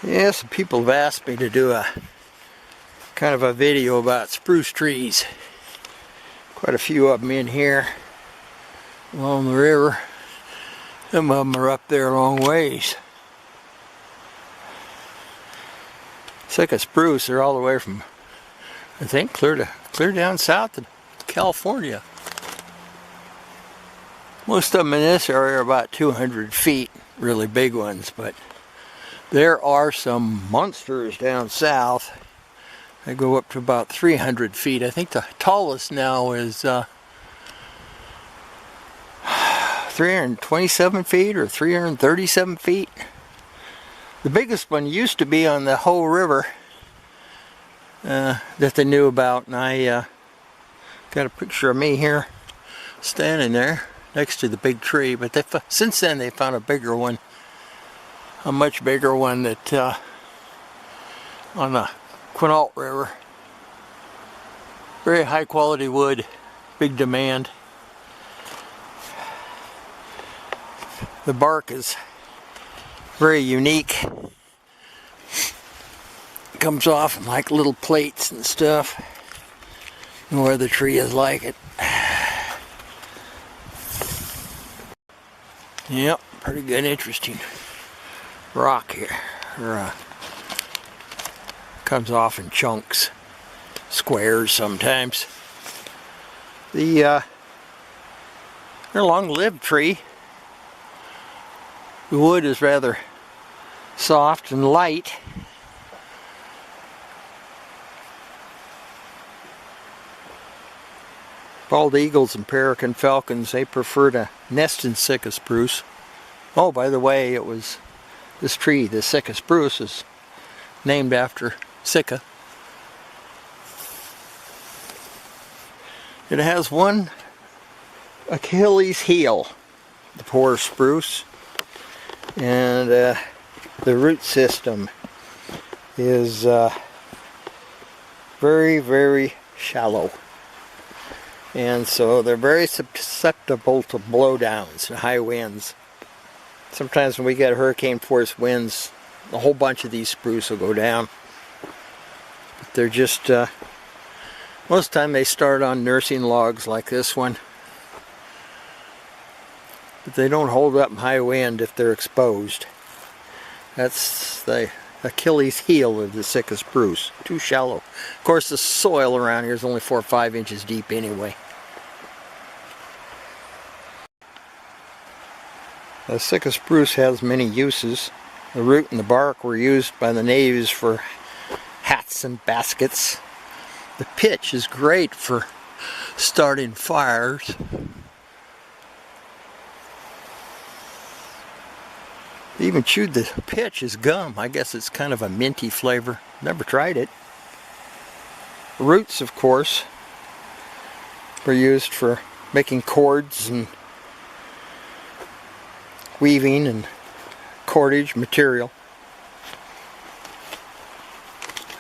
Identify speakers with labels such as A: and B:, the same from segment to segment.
A: Yeah, some people have asked me to do a kind of a video about spruce trees. Quite a few of them in here along the river. Some of them are up there a long ways. Sitka spruce, they're all the way from, I think, clear down south to California. Most of them in this area are about 200 feet, really big ones, but there are some monsters down south. They go up to about 300 feet. I think the tallest now is 327 feet or 337 feet. The biggest one used to be on the whole river that they knew about, and I got a picture of me here standing there next to the big tree, but since then they found a bigger one, a much bigger one that on the Quinault River. Very high quality wood, big demand. The bark is very unique. It comes off in like little plates and stuff. No other tree is like it. Yep, pretty good, interesting rock here. Comes off in chunks, squares sometimes. They're a long-lived tree. The wood is rather soft and light. Bald eagles and peregrine falcons, they prefer to nest in Sitka spruce. Oh, by the way, it was this tree, the Sitka spruce, is named after Sitka. It has one Achilles heel, the poor spruce, and the root system is very, very shallow. And so they're very susceptible to blowdowns and high winds. Sometimes when we get hurricane force winds, a whole bunch of these spruce will go down. But they're just, most of the time they start on nursing logs like this one. But they don't hold up in high wind if they're exposed. That's the Achilles heel of the Sitka spruce. Too shallow. Of course, the soil around here is only 4 or 5 inches deep anyway. The Sitka spruce has many uses. The root and the bark were used by the natives for hats and baskets. The pitch is great for starting fires. They even chewed the pitch as gum. I guess it's kind of a minty flavor. Never tried it. Roots, of course, were used for making cords and weaving and cordage material.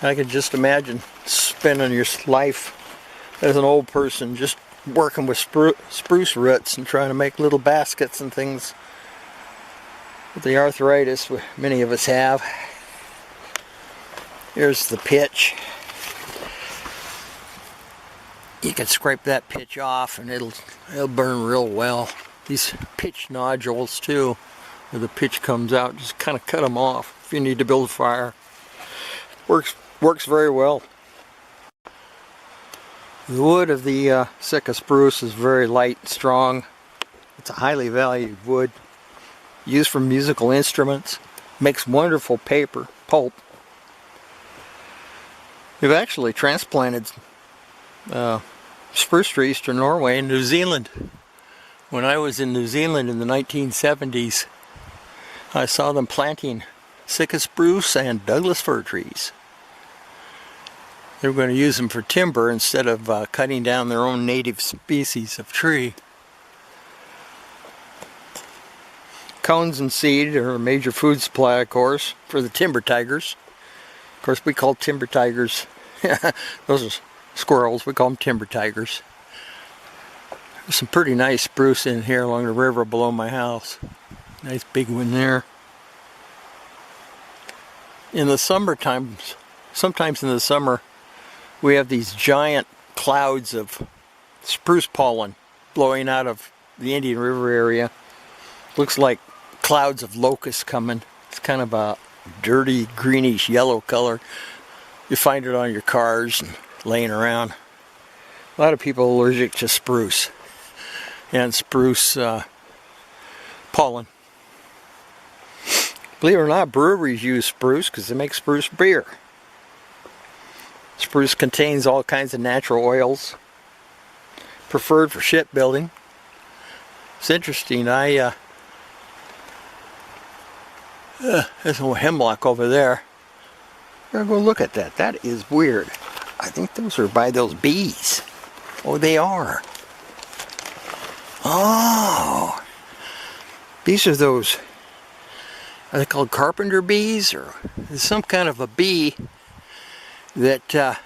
A: I could just imagine spending your life as an old person just working with spruce roots and trying to make little baskets and things. With the arthritis many of us have. Here's the pitch. You can scrape that pitch off and it'll burn real well. These pitch nodules too, where the pitch comes out, just kind of cut them off if you need to build a fire. Works very well. The wood of the Sitka spruce is very light and strong. It's a highly valued wood. Used for musical instruments, makes wonderful paper, pulp. We've actually transplanted spruce trees to Norway and New Zealand. When I was in New Zealand in the 1970s, I saw them planting Sitka spruce and Douglas fir trees. They were going to use them for timber instead of cutting down their own native species of tree. Cones and seed are a major food supply, of course, for the timber tigers. Of course, we call timber tigers, those are squirrels, we call them timber tigers. There's some pretty nice spruce in here along the river below my house. Nice big one there. In the summertime, sometimes in the summer, we have these giant clouds of spruce pollen blowing out of the Indian River area. Looks like clouds of locusts coming. It's kind of a dirty greenish yellow color. You find it on your cars and laying around. A lot of people are allergic to spruce and spruce pollen. Believe it or not, breweries use spruce because they make spruce beer. Spruce contains all kinds of natural oils, preferred for shipbuilding. It's interesting. There's a hemlock over there. I'm gonna go look at that. That is weird. I think those are by those bees. Oh, they are. Oh, these are those. Are they called carpenter bees, or is some kind of a bee that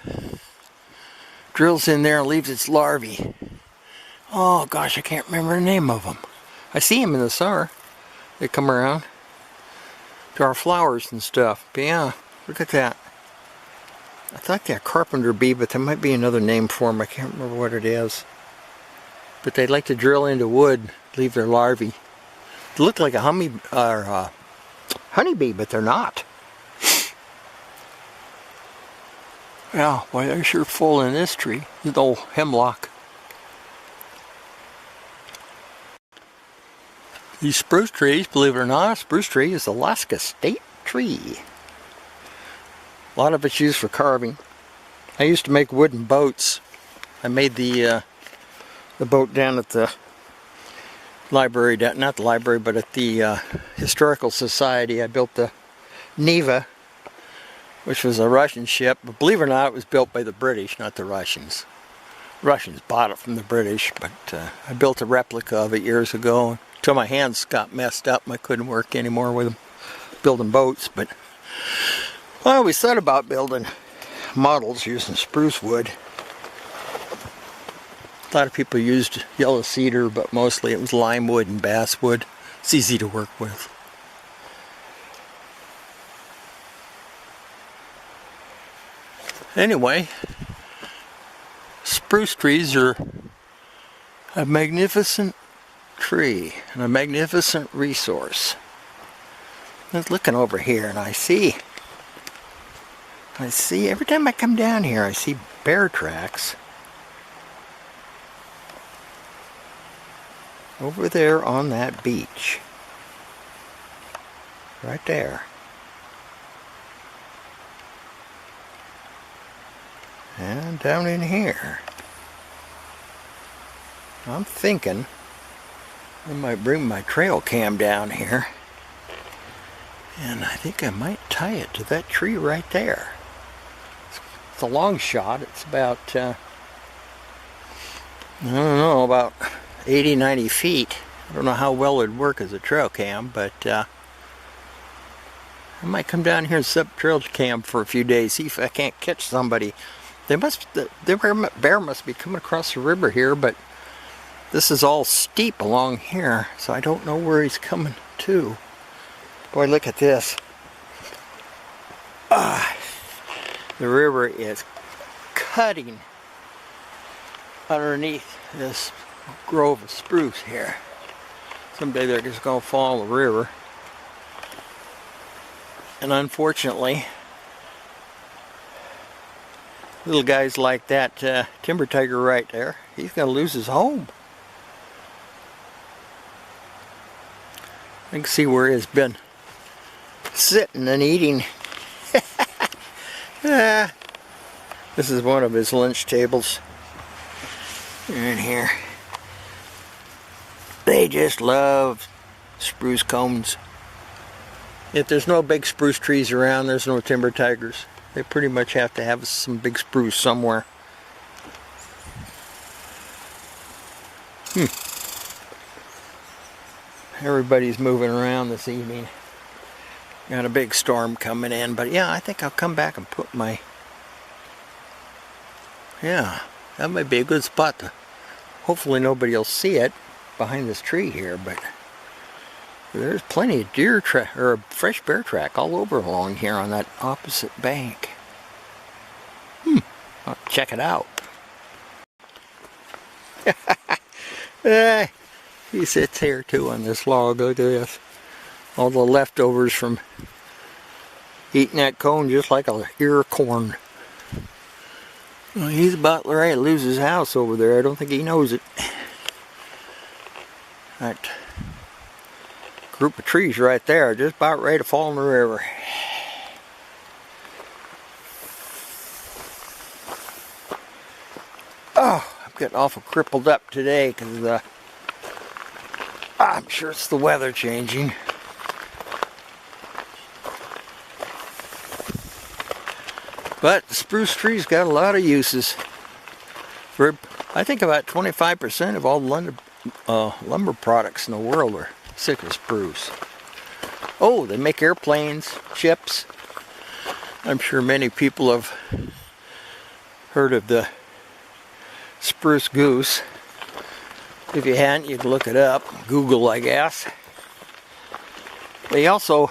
A: drills in there and leaves its larvae? Oh gosh, I can't remember the name of them. I see them in the summer. They come around to our flowers and stuff. But yeah, look at that. I thought they're carpenter bee, but there might be another name for them. I can't remember what it is. But they like to drill into wood, leave their larvae. They look like a honeybee, but they're not. Yeah, well, they're sure full in this tree, the old hemlock. These spruce trees, believe it or not, spruce tree is Alaska state tree. A lot of it's used for carving. I used to make wooden boats. I made the boat down at the library, not the library, but at the Historical Society. I built the Neva, which was a Russian ship, but believe it or not, it was built by the British, not the Russians. Russians bought it from the British, but I built a replica of it years ago until my hands got messed up and I couldn't work anymore with them, building boats. But I always thought about building models using spruce wood. A lot of people used yellow cedar, but mostly it was lime wood and basswood. It's easy to work with. Anyway, spruce trees are a magnificent tree and a magnificent resource. I was looking over here and I see every time I come down here I see bear tracks over there on that beach. Right there. And down in here. I'm thinking I might bring my trail cam down here. And I think I might tie it to that tree right there. It's a long shot. It's about, I don't know, about 80, 90 feet. I don't know how well it'd work as a trail cam, but I might come down here and set up trail cam for a few days, see if I can't catch somebody. The bear must be coming across the river here, but this is all steep along here, so I don't know where he's coming to. Boy, look at this. The river is cutting underneath this grove of spruce here. Someday they're just going to fall in the river. And unfortunately, little guys like that timber tiger right there, he's going to lose his home. I can see where he's been sitting and eating. This is one of his lunch tables. They're in here. They just love spruce cones. If there's no big spruce trees around, there's no timber tigers. They pretty much have to have some big spruce somewhere. Everybody's moving around this evening. Got a big storm coming in, but yeah, I think I'll come back and put my... Yeah, that might be a good spot to... Hopefully nobody will see it behind this tree here, but There's plenty of deer track or fresh bear track all over along here on that opposite bank. I'll check it out. He sits here too on this log. Look at this. All the leftovers from eating that cone just like a ear of corn. Well, he's about ready to lose his house over there. I don't think he knows it. That group of trees right there are just about ready to fall in the river. Oh, I'm getting awful crippled up today because I'm sure it's the weather changing. But the spruce tree's got a lot of uses. For, I think about 25% of all the lumber products in the world are Sitka spruce. Oh, they make airplanes, ships. I'm sure many people have heard of the spruce goose. If you hadn't, you can look it up. Google, I guess. They also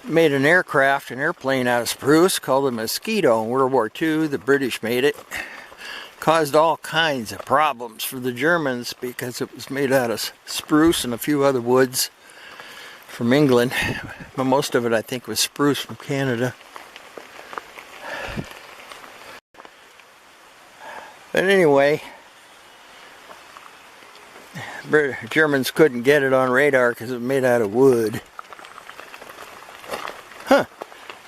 A: made an airplane out of spruce called the Mosquito in World War II. The British made it. Caused all kinds of problems for the Germans because it was made out of spruce and a few other woods from England. But most of it, I think, was spruce from Canada. But anyway, Germans couldn't get it on radar because it was made out of wood. Huh.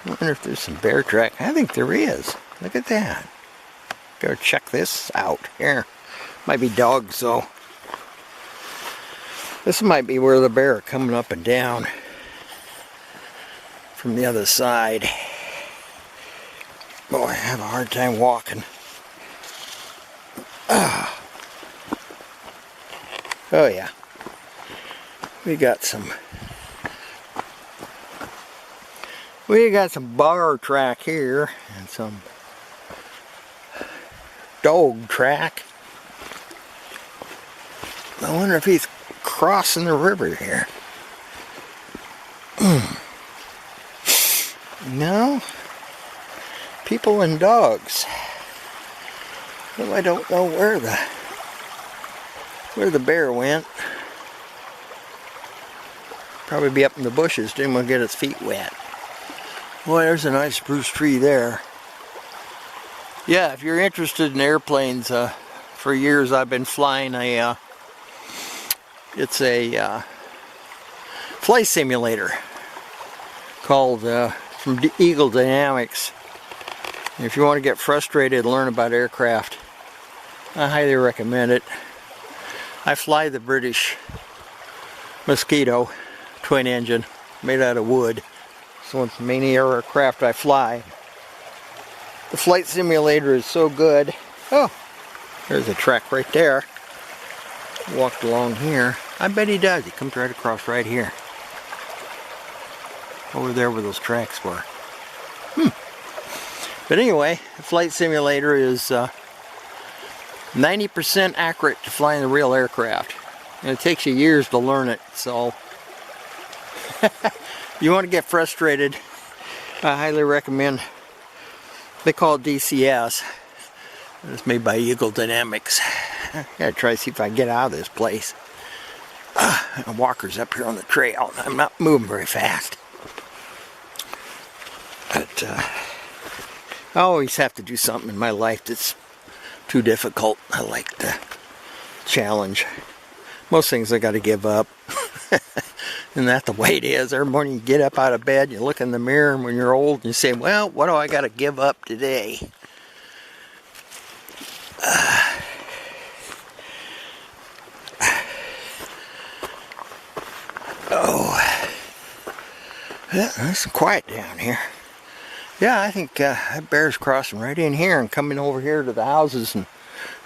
A: I wonder if there's some bear track. I think there is. Look at that. Go check this out. Here. Might be dogs though. This might be where the bear are coming up and down from the other side. Boy, I have a hard time walking. Oh yeah. We got some bar track here and some dog track. I wonder if he's crossing the river here. No. People and dogs. Well, I don't know where the bear went. Probably be up in the bushes. Didn't want to get his feet wet. Boy, there's a nice spruce tree there. Yeah, if you're interested in airplanes, for years I've been flying it's a flight simulator called from Eagle Dynamics. If you want to get frustrated and learn about aircraft, I highly recommend it. I fly the British Mosquito twin engine made out of wood. So it's the main aircraft I fly. The flight simulator is so good. Oh, there's a track right there. Walked along here. I bet he does. He comes right across right here. Over there where those tracks were. But anyway, the flight simulator is 90% accurate to flying the real aircraft. And it takes you years to learn it, so you want to get frustrated, I highly recommend. They call it DCS. It's made by Eagle Dynamics. I gotta try to see if I can get out of this place. A walker's up here on the trail. I'm not moving very fast. But I always have to do something in my life that's too difficult. I like the challenge. Most things I gotta give up. Isn't that the way it is? Every morning you get up out of bed, you look in the mirror, and when you're old, and you say, well, what do I got to give up today? Yeah, nice and quiet down here. Yeah, I think that bear's crossing right in here and coming over here to the houses and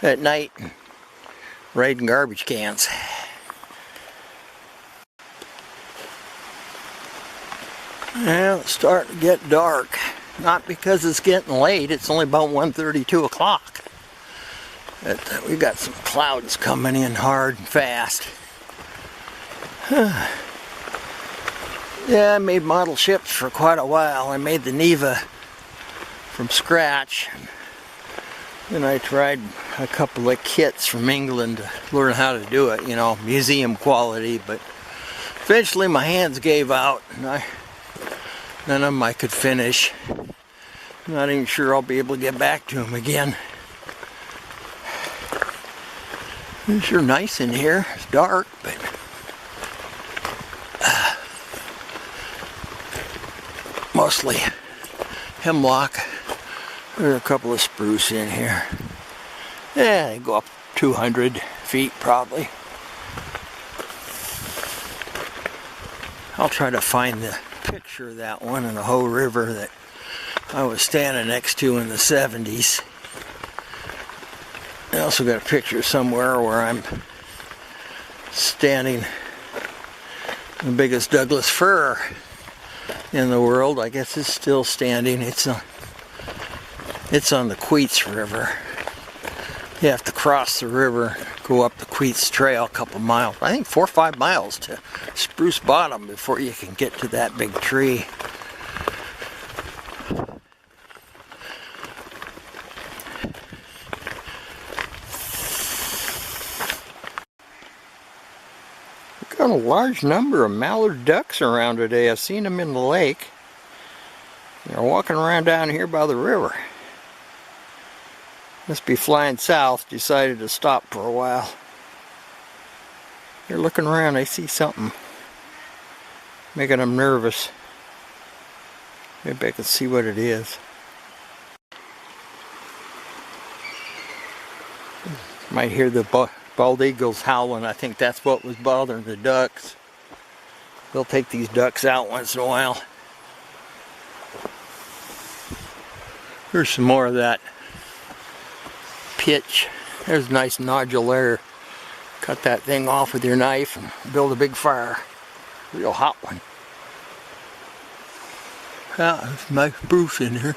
A: at night and raiding garbage cans. Well, it's starting to get dark. Not because it's getting late, it's only about 1:30, 2 o'clock. But we got some clouds coming in hard and fast. Yeah, I made model ships for quite a while. I made the Neva from scratch. Then I tried a couple of kits from England to learn how to do it, you know, museum quality, but eventually my hands gave out and none of them I could finish. I'm not even sure I'll be able to get back to them again. It's sure nice in here. It's dark, but mostly hemlock. There's a couple of spruce in here. Yeah, they go up 200 feet probably. I'll try to find the picture of that one in the Hoh River that I was standing next to in the 70s. I also got a picture somewhere where I'm standing in the biggest Douglas fir in the world. I guess it's still standing. It's on the Queets River. You have to cross the river, go up the Queets Trail a couple miles. I think 4 or 5 miles to Spruce Bottom before you can get to that big tree. We've got a large number of mallard ducks around today. I've seen them in the lake. They're walking around down here by the river. Must be flying south, decided to stop for a while. They're looking around, they see something making them nervous. Maybe I can see what it is. Might hear the bald eagles howling. I think that's what was bothering the ducks. They'll take these ducks out once in a while. Here's some more of that pitch. There's a nice nodule there. Cut that thing off with your knife and build a big fire. Real hot one. Yeah, there's nice spruce in here.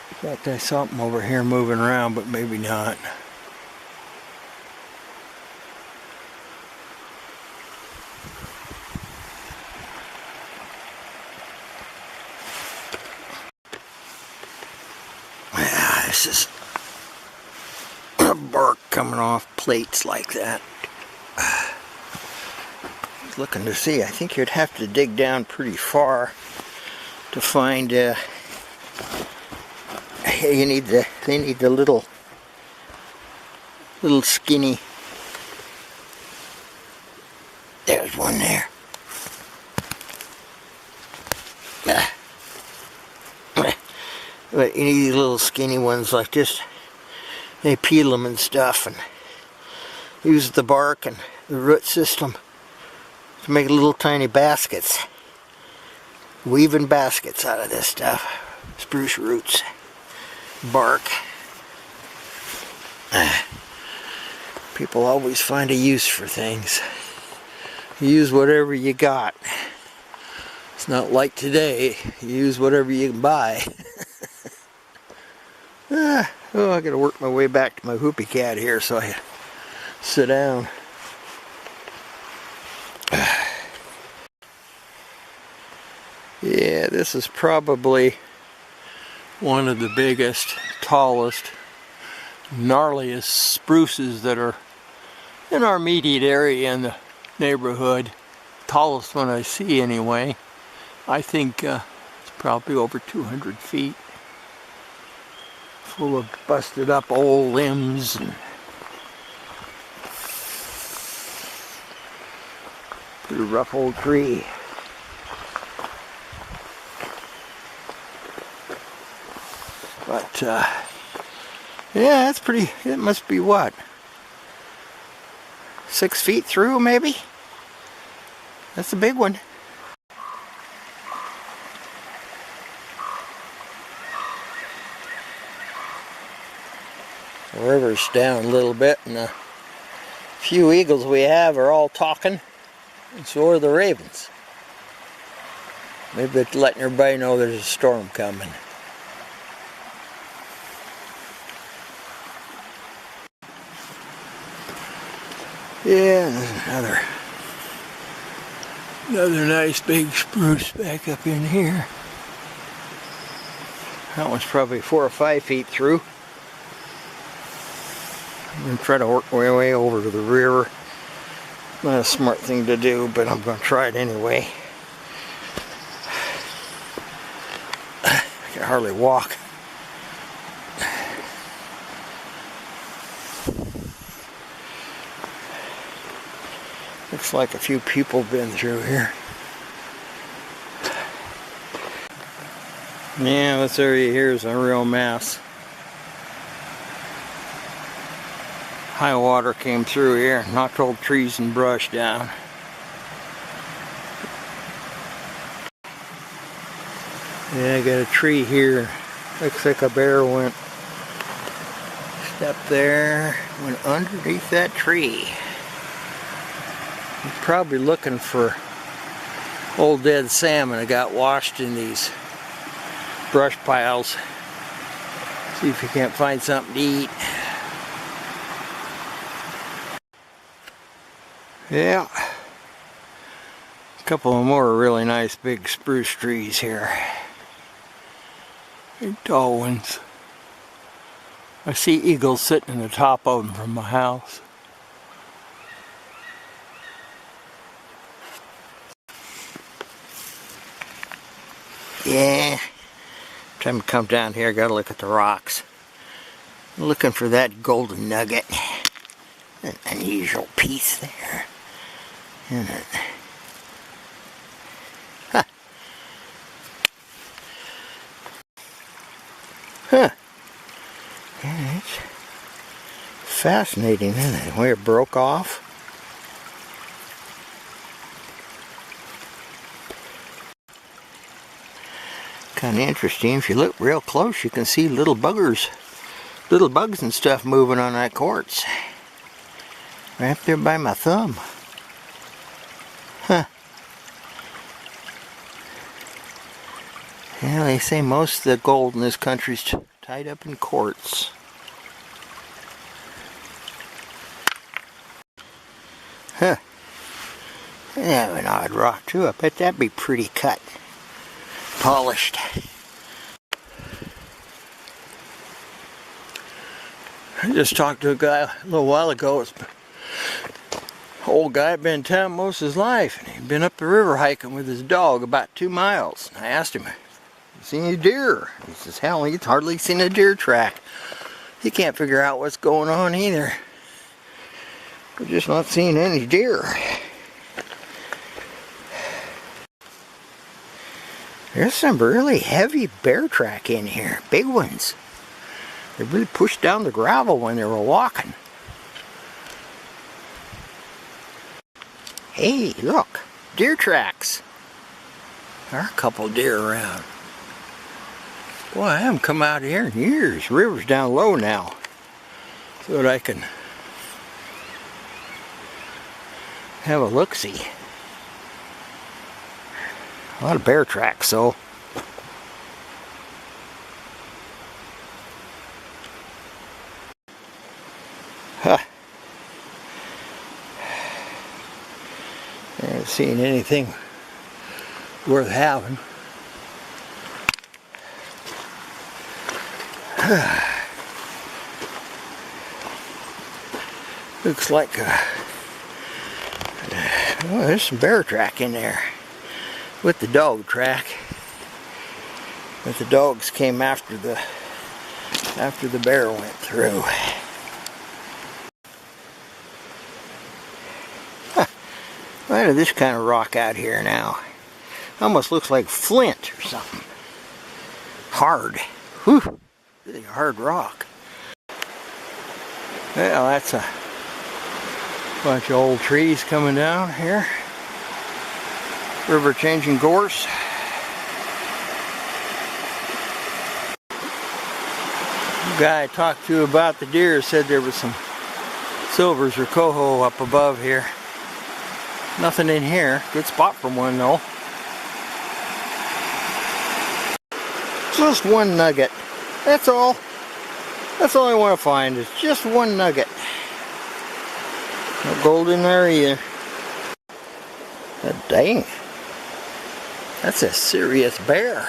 A: In fact, I saw something over here moving around, but maybe not. This is bark coming off plates like that. I was looking to see. I think you'd have to dig down pretty far to find. They need the little skinny. There's one there. But you need these little skinny ones like this. They peel them and stuff and use the bark and the root system to make little tiny baskets. Weaving baskets out of this stuff. Spruce roots, bark. People always find a use for things. You use whatever you got. It's not like today. You use whatever you can buy. Oh, I gotta work my way back to my whoopee cat here so I can sit down. Yeah, this is probably one of the biggest, tallest, gnarliest spruces that are in our immediate area in the neighborhood. Tallest one I see anyway. I think it's probably over 200 feet. Full of busted up old limbs and pretty rough old tree. But yeah, that's pretty. It must be what, 6 feet through maybe? That's a big one. The river's down a little bit, and the few eagles we have are all talking, and so are the ravens. Maybe they're letting everybody know there's a storm coming. Yeah, and there's another nice big spruce back up in here. That one's probably 4 or 5 feet through. I'm going to try to work my way over to the river. Not a smart thing to do, but I'm going to try it anyway. I can hardly walk. Looks like a few people have been through here. Yeah, this area here is a real mess. High water came through here, knocked old trees and brush down. Yeah, I got a tree here. Looks like a bear went. Stepped there, went underneath that tree. He's probably looking for old dead salmon that got washed in these brush piles. See if you can't find something to eat. Yeah. A couple of more really nice big spruce trees here. Big tall ones. I see eagles sitting in the top of them from my house. Yeah. Time to come down here, gotta look at the rocks. I'm looking for that golden nugget. An unusual piece there. Isn't it? Huh. Huh. Yeah, it's fascinating, isn't it? Where it broke off. Kind of interesting. If you look real close, you can see little bugs and stuff moving on that quartz. Right up there by my thumb. Huh. Yeah, they say most of the gold in this country's tied up in quartz. Huh. Yeah, an odd rock too. I bet that'd be pretty cut. Polished. I just talked to a guy a little while ago. It's an old guy had been in town most of his life, and he'd been up the river hiking with his dog about 2 miles. And I asked him, "You seen any deer?" He says, "Hell, he's hardly seen a deer track." He can't figure out what's going on either. We're just not seeing any deer. There's some really heavy bear track in here, big ones. They really pushed down the gravel when they were walking. Hey, look, deer tracks. There are a couple deer around. Boy, I haven't come out here in years. The river's down low now, so that I can have a look-see. A lot of bear tracks, so. Huh. I haven't seen anything worth having. Looks like oh, there's some bear track in there. With the dog track, but the dogs came after the bear went through. Huh. Look at this kind of rock out here now. Almost looks like flint or something. Hard. Whew. Really hard rock. Well, that's a bunch of old trees coming down here. River changing course. The guy I talked to about the deer said there was some silvers or coho up above here. Nothing in here. Good spot for one though. Just one nugget. That's all. That's all I want to find is just one nugget. No gold in there either. Dang. That's a serious bear.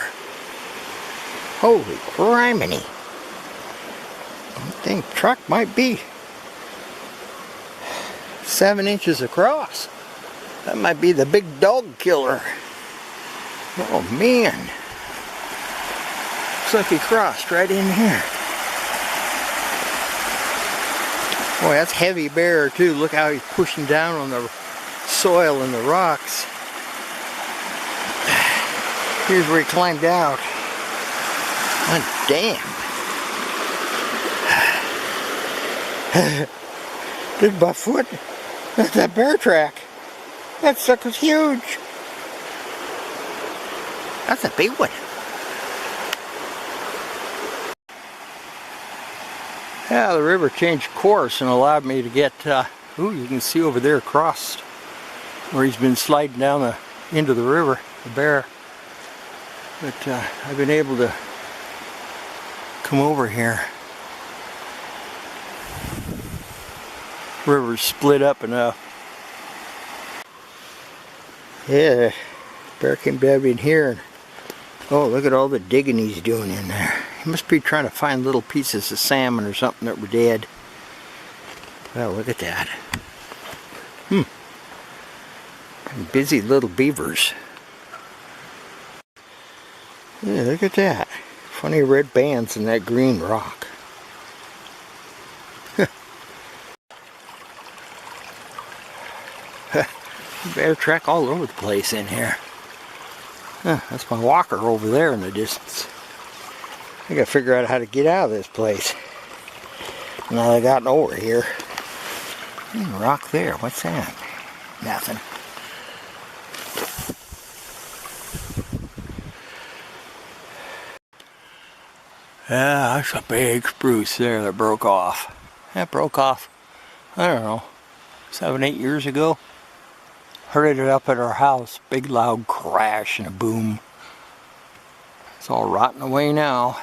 A: Holy criminy. I think the truck might be 7 inches across. That might be the big dog killer. Oh man. Looks like he crossed right in here. Boy, that's heavy bear too. Look how he's pushing down on the soil and the rocks. Here's where he climbed out. Oh, damn. There's my foot. That's that bear track. That sucker's huge. That's a big one. Yeah, the river changed course and allowed me to get, ooh, you can see over there across where he's been sliding down into the river, the bear. But I've been able to come over here. River's split up enough. Yeah, bear came down in here and oh, look at all the digging he's doing in there. He must be trying to find little pieces of salmon or something that were dead. Well, look at that. Busy little beavers. Yeah, look at that. Funny red bands in that green rock. Bear track all over the place in here. That's my walker over there in the distance. I gotta figure out how to get out of this place. Now that I've gotten over here. Rock there, what's that? Nothing. Yeah, that's a big spruce there that broke off. That broke off, I don't know, 7, 8 years ago. Heard it up at our house. Big loud crash and a boom. It's all rotting away now.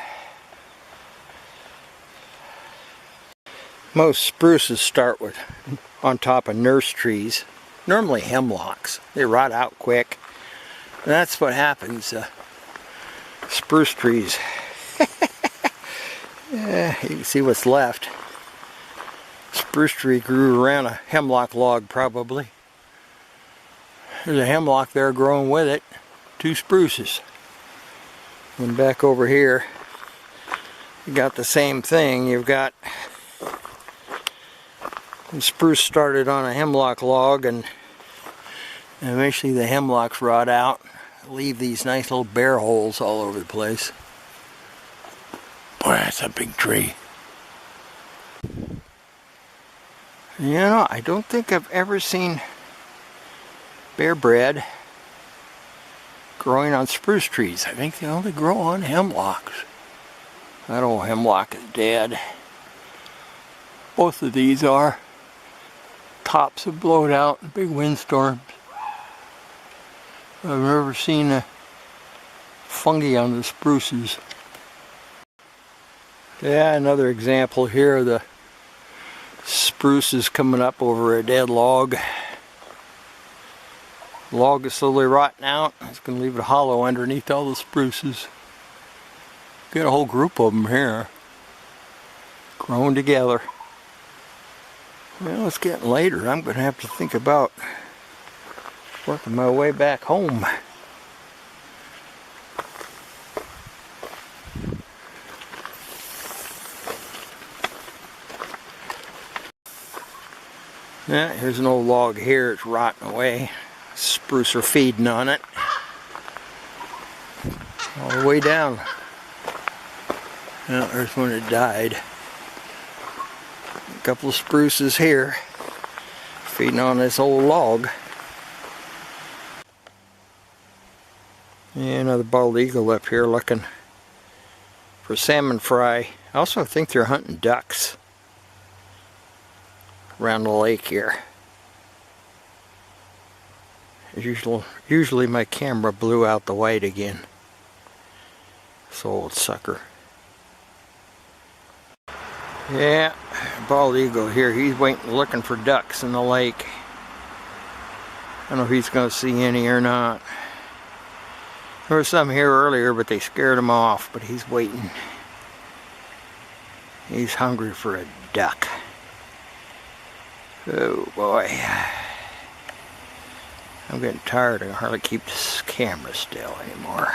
A: Most spruces start with on top of nurse trees. Normally hemlocks. They rot out quick. And that's what happens. Spruce trees. Yeah, you can see what's left. Spruce tree grew around a hemlock log probably. There's a hemlock there growing with it. 2 spruces. And back over here, you got the same thing. You've got the spruce started on a hemlock log and eventually the hemlocks rot out. Leave these nice little bear holes all over the place. Boy, that's a big tree. You know, I don't think I've ever seen bear bread growing on spruce trees. I think they only grow on hemlocks. That old hemlock is dead. Both of these are. Tops have blown out in big windstorms. I've never seen fungi on the spruces. Yeah, another example here of the spruces coming up over a dead log. The log is slowly rotting out. It's going to leave it hollow underneath all the spruces. Got a whole group of them here. Growing together. Well, it's getting later. I'm going to have to think about working my way back home. Yeah, here's an old log here. It's rotting away. Spruce are feeding on it. All the way down. Well, there's one that died. A couple of spruces here. Feeding on this old log. Yeah, another bald eagle up here looking for salmon fry. I also think they're hunting ducks around the lake here. Usually my camera blew out the white again. This old sucker. Yeah, bald eagle here. He's waiting, looking for ducks in the lake. I don't know if he's going to see any or not. There were some here earlier, but they scared him off. But he's waiting. He's hungry for a duck. Oh boy. I'm getting tired. I can hardly keep this camera still anymore.